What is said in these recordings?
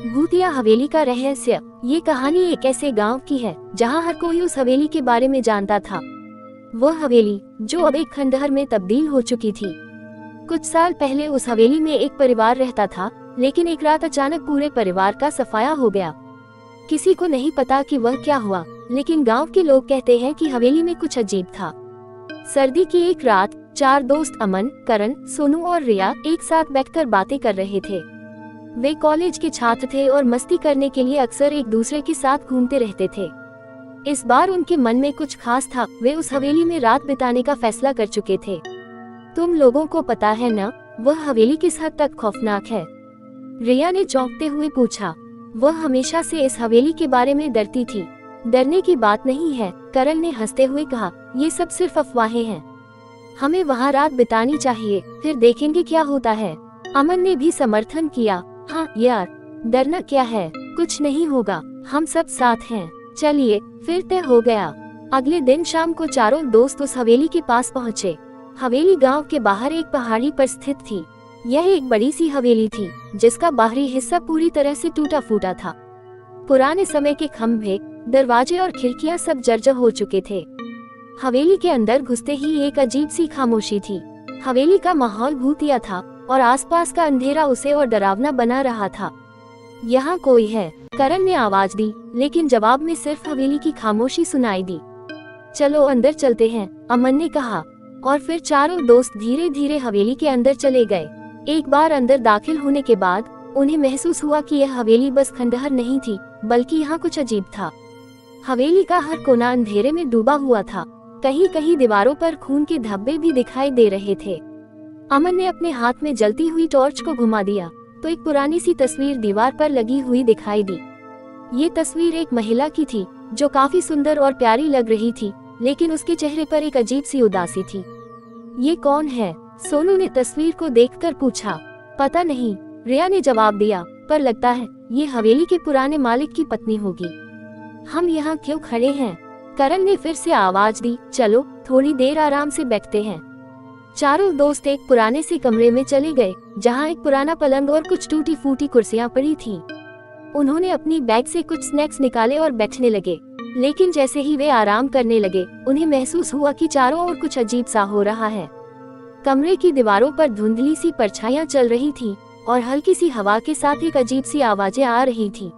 भूतिया हवेली का रहस्य। ये कहानी एक ऐसे गांव की है जहां हर कोई उस हवेली के बारे में जानता था। वह हवेली जो अब एक खंडहर में तब्दील हो चुकी थी। कुछ साल पहले उस हवेली में एक परिवार रहता था, लेकिन एक रात अचानक पूरे परिवार का सफाया हो गया। किसी को नहीं पता कि वह क्या हुआ, लेकिन गांव के लोग कहते हैं कि हवेली में कुछ अजीब था। सर्दी की एक रात 4 दोस्त अमन, करण, सोनू और रिया एक साथ बैठकर बातें कर रहे थे। वे कॉलेज के छात्र थे और मस्ती करने के लिए अक्सर एक दूसरे के साथ घूमते रहते थे। इस बार उनके मन में कुछ खास था। वे उस हवेली में रात बिताने का फैसला कर चुके थे। तुम लोगों को पता है न, वह हवेली किस हद तक खौफनाक है? रिया ने चौंकते हुए पूछा। वह हमेशा से इस हवेली के बारे में डरती थी। डरने की बात नहीं है, करण ने हंसते हुए कहा। ये सब सिर्फ अफवाहें हैं। हमें वहाँ रात बितानी चाहिए, फिर देखेंगे क्या होता है। अमन ने भी समर्थन किया। हाँ यार, डरना क्या है, कुछ नहीं होगा, हम सब साथ हैं। चलिए, फिर तय हो गया। अगले दिन शाम को चारों दोस्त उस हवेली के पास पहुँचे। हवेली गांव के बाहर एक पहाड़ी पर स्थित थी। यह एक बड़ी सी हवेली थी जिसका बाहरी हिस्सा पूरी तरह से टूटा फूटा था। पुराने समय के खंभे, दरवाजे और खिड़कियां सब जर्जर हो चुके थे। हवेली के अंदर घुसते ही एक अजीब सी खामोशी थी। हवेली का माहौल भूतिया था और आसपास का अंधेरा उसे और डरावना बना रहा था। यहाँ कोई है, करण ने आवाज दी, लेकिन जवाब में सिर्फ हवेली की खामोशी सुनाई दी। चलो अंदर चलते हैं, अमन ने कहा, और फिर चारों दोस्त धीरे धीरे हवेली के अंदर चले गए। एक बार अंदर दाखिल होने के बाद उन्हें महसूस हुआ कि यह हवेली बस खंडहर नहीं थी, बल्कि यहाँ कुछ अजीब था। हवेली का हर कोना अंधेरे में डूबा हुआ था। कहीं कहीं दीवारों पर खून के धब्बे भी दिखाई दे रहे थे। अमन ने अपने हाथ में जलती हुई टॉर्च को घुमा दिया तो एक पुरानी सी तस्वीर दीवार पर लगी हुई दिखाई दी। ये तस्वीर एक महिला की थी जो काफी सुंदर और प्यारी लग रही थी, लेकिन उसके चेहरे पर एक अजीब सी उदासी थी। ये कौन है? सोनू ने तस्वीर को देखकर पूछा। पता नहीं, रिया ने जवाब दिया, पर लगता है ये हवेली के पुराने मालिक की पत्नी होगी। हम यहाँ क्यों खड़े हैं? करण ने फिर से आवाज दी। चलो थोड़ी देर आराम से बैठते हैं। चारों दोस्त एक पुराने से कमरे में चले गए जहाँ एक पुराना पलंग और कुछ टूटी फूटी कुर्सियाँ पड़ी थीं। उन्होंने अपनी बैग से कुछ स्नैक्स निकाले और बैठने लगे, लेकिन जैसे ही वे आराम करने लगे उन्हें महसूस हुआ कि चारों ओर कुछ अजीब सा हो रहा है। कमरे की दीवारों पर धुंधली सी परछाइयाँ चल रही थीं और हल्की सी हवा के साथ एक अजीब सी आवाजें आ रही थीं।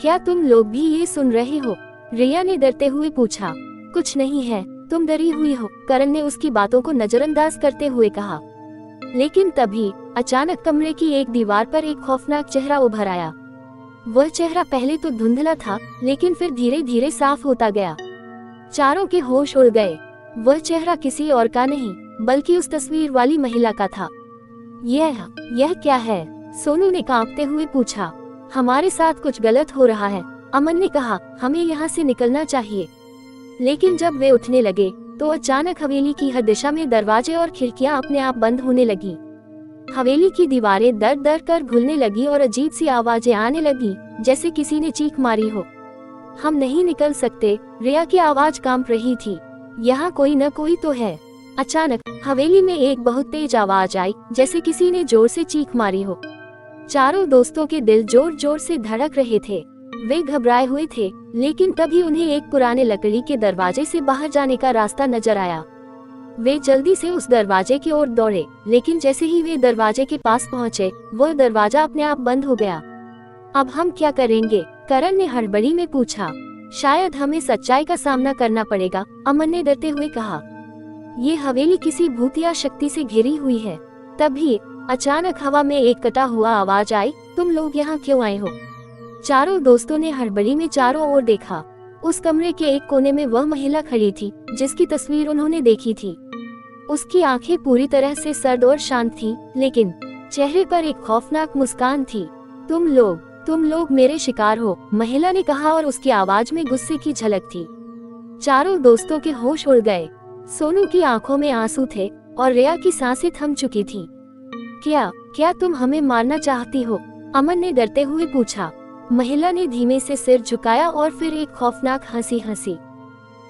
क्या तुम लोग भी ये सुन रहे हो? रिया ने डरते हुए पूछा। कुछ नहीं है, तुम डरी हुई हो, करण ने उसकी बातों को नजरअंदाज करते हुए कहा। लेकिन तभी अचानक कमरे की एक दीवार पर एक खौफनाक चेहरा उभर आया। वह चेहरा पहले तो धुंधला था, लेकिन फिर धीरे धीरे साफ होता गया। चारों के होश उड़ गए। वह चेहरा किसी और का नहीं, बल्कि उस तस्वीर वाली महिला का था। यह क्या है? सोनू ने कांपते हुए पूछा। हमारे साथ कुछ गलत हो रहा है, अमन ने कहा। हमें यहाँ से निकलना चाहिए। लेकिन जब वे उठने लगे तो अचानक हवेली की हर दिशा में दरवाजे और खिड़कियां अपने आप बंद होने लगी। हवेली की दीवारें दर दर कर घुलने लगी और अजीब सी आवाजें आने लगी, जैसे किसी ने चीख मारी हो। हम नहीं निकल सकते, रिया की आवाज कांप रही थी। यहाँ कोई न कोई तो है। अचानक हवेली में एक बहुत तेज आवाज आई, जैसे किसी ने जोर से चीख मारी हो। चारों दोस्तों के दिल जोर जोर से धड़क रहे थे। वे घबराए हुए थे, लेकिन तभी उन्हें एक पुराने लकड़ी के दरवाजे से बाहर जाने का रास्ता नजर आया। वे जल्दी से उस दरवाजे की ओर दौड़े, लेकिन जैसे ही वे दरवाजे के पास पहुंचे, वह दरवाजा अपने आप बंद हो गया। अब हम क्या करेंगे? करण ने हड़बड़ी में पूछा। शायद हमें सच्चाई का सामना करना पड़ेगा, अमन ने डरते हुए कहा। ये हवेली किसी भूतिया शक्ति से घिरी हुई है। तभी अचानक हवा में एक कटा हुआ आवाज आई। तुम लोग यहाँ क्यों आए हो? चारों दोस्तों ने हड़बड़ी में चारों ओर देखा। उस कमरे के एक कोने में वह महिला खड़ी थी जिसकी तस्वीर उन्होंने देखी थी। उसकी आंखें पूरी तरह से सर्द और शांत थीं, लेकिन चेहरे पर एक खौफनाक मुस्कान थी। तुम लोग मेरे शिकार हो, महिला ने कहा और उसकी आवाज में गुस्से की झलक थी। चारों दोस्तों के होश उड़ गए। सोनू की आंखों में आंसू थे और रिया की सांसें थम चुकी थीं। क्या तुम हमें मारना चाहती हो? अमन ने डरते हुए पूछा। महिला ने धीमे से सिर झुकाया और फिर एक खौफनाक हंसी हंसी।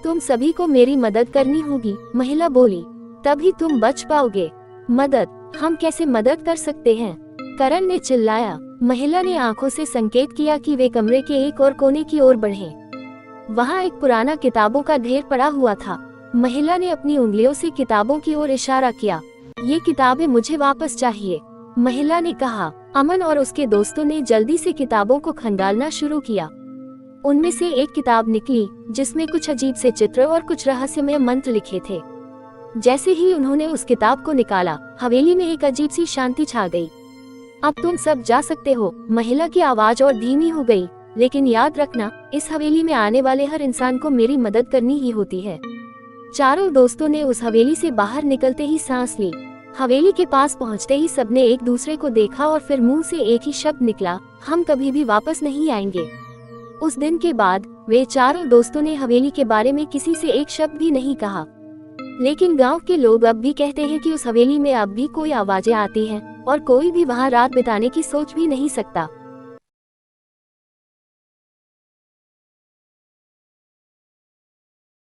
तुम सभी को मेरी मदद करनी होगी, महिला बोली, तभी तुम बच पाओगे। मदद? हम कैसे मदद कर सकते हैं? करण ने चिल्लाया। महिला ने आंखों से संकेत किया कि वे कमरे के एक और कोने की ओर बढ़ें। वहां एक पुराना किताबों का ढेर पड़ा हुआ था। महिला ने अपनी उंगलियों से किताबों की ओर इशारा किया। ये किताबें मुझे वापस चाहिए, महिला ने कहा। अमन और उसके दोस्तों ने जल्दी से किताबों को खंगालना शुरू किया। उनमें से एक किताब निकली जिसमें कुछ अजीब से चित्र और कुछ रहस्यमय मंत्र लिखे थे। जैसे ही उन्होंने उस किताब को निकाला, हवेली में एक अजीब सी शांति छा गई। अब तुम सब जा सकते हो, महिला की आवाज और धीमी हो गई। लेकिन याद रखना, इस हवेली में आने वाले हर इंसान को मेरी मदद करनी ही होती है। चारों दोस्तों ने उस हवेली से बाहर निकलते ही सांस ली। हवेली के पास पहुंचते ही सबने एक दूसरे को देखा और फिर मुंह से एक ही शब्द निकला, हम कभी भी वापस नहीं आएंगे। उस दिन के बाद वे चारों दोस्तों ने हवेली के बारे में किसी से एक शब्द भी नहीं कहा। लेकिन गांव के लोग अब भी कहते हैं कि उस हवेली में अब भी कोई आवाजें आती हैं और कोई भी वहां रात बिताने की सोच भी नहीं सकता।